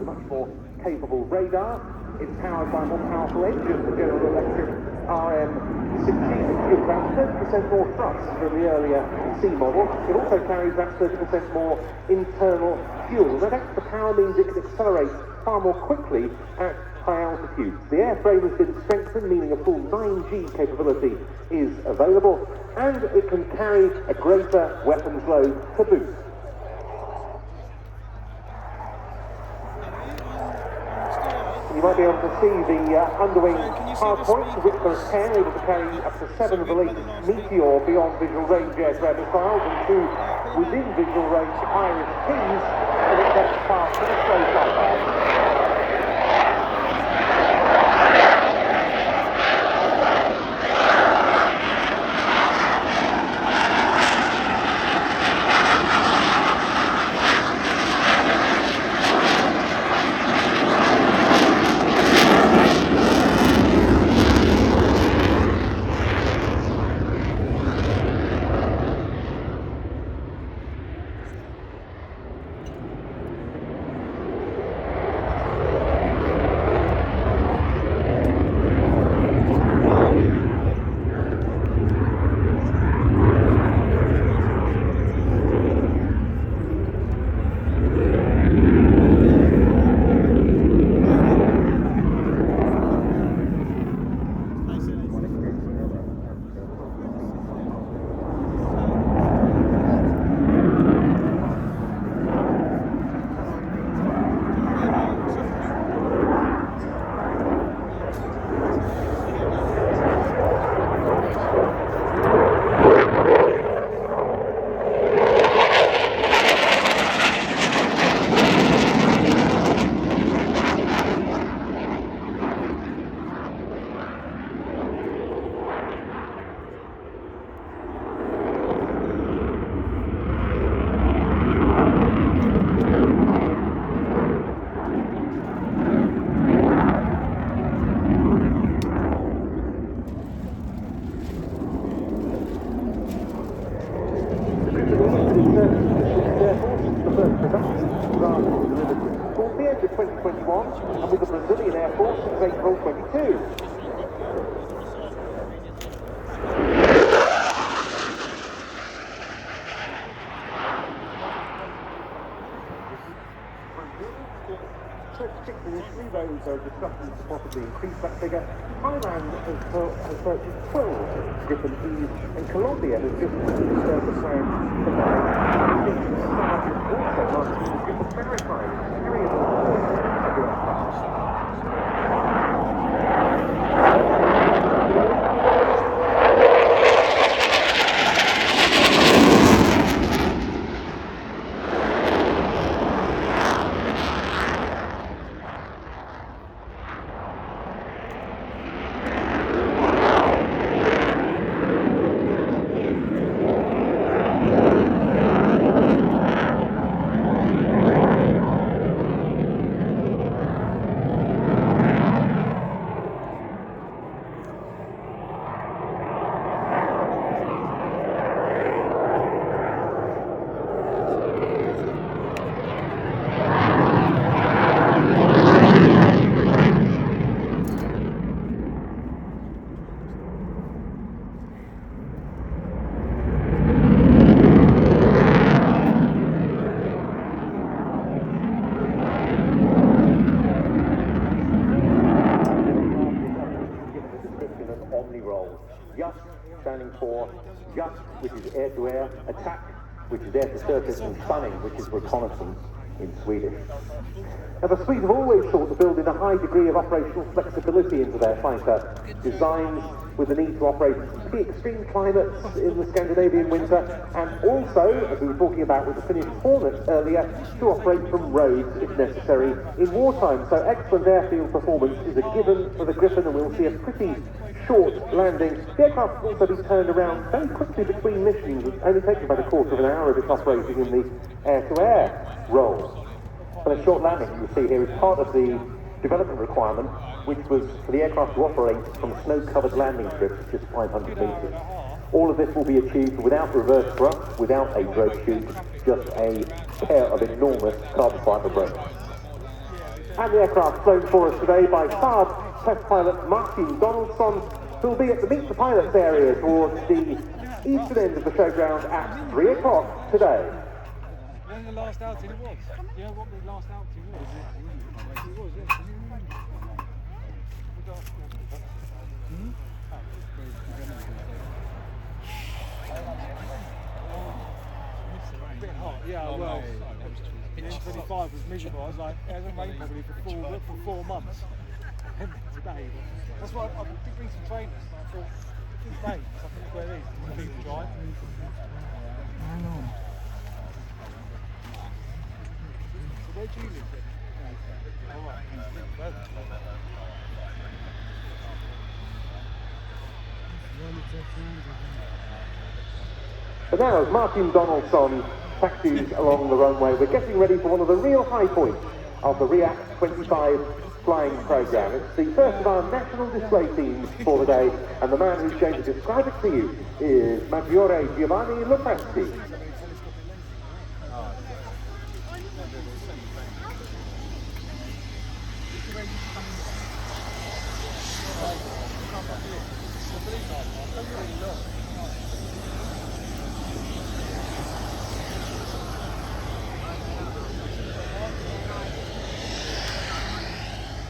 a much more capable radar. It's powered by a more powerful engine, the General Electric RM60. It's about 30% more thrust than the earlier C model. It also carries about 30% more internal fuel. Now, that's the power means it can accelerate far more quickly at high altitudes. The airframe has been strengthened, meaning a full 9G capability is available, and it can carry a greater weapons load to boot. You might be able to see the underwing hard points, which are 10, able to carry up to 7 of the latest Meteor beyond visual range air-to-air missiles, and 2 within visual range Iris Ts, and it gets past to the slow flight. Towards the end of 2021, and with the Brazilian Air Force since April 22. Initially, those discussions to possibly increase that figure. Thailand has purchased 12 Griffen E's, and Colombia has just confirmed the plan to buy 6 Saab also marketing the Griffen Maritime carrier aircraft. Just standing for just, which is air-to-air, attack, which is air-to-surface, and stunning, which is reconnaissance in Swedish. Now, the Swedes have always sought to build in a high degree of operational flexibility into their fighter designs, with the need to operate in pretty extreme climates in the Scandinavian winter, and also, as we were talking about with the Finnish Hornet earlier, to operate from roads if necessary in wartime. So excellent airfield performance is a given for the Griffen, and we'll see a pretty short landing. The aircraft will also be turned around very quickly between missions. It only takes about a quarter of an hour if it's operating in the air-to-air role. But a short landing, you see here, is part of the development requirement, which was for the aircraft to operate from snow-covered landing strips just 500 metres. All of this will be achieved without reverse thrust, without a drogue chute, just a pair of enormous carbon fibre brakes. And the aircraft flown for us today by Saab test pilot Martin Donaldson, who will be at the Meet the Pilots area towards the eastern end of the showground at 3 o'clock today. When the last outing it was? You know what the last outing was? It was, yeah. A bit hot, yeah, well, 25 was miserable. I was like, it hasn't rained probably for 4 months. Today, that's why I did bring some trainers, but I thought, if it rains, I think it's where it is. It's going to dry. I know. So where do you live then? All right. But now, as Martin Donaldson taxis along the runway, we're getting ready for one of the real high points of the RIAT 25 flying programme. It's the first of our national display teams for the day, and the man who's going to describe it to you is Maggiore Giovanni Lopresti.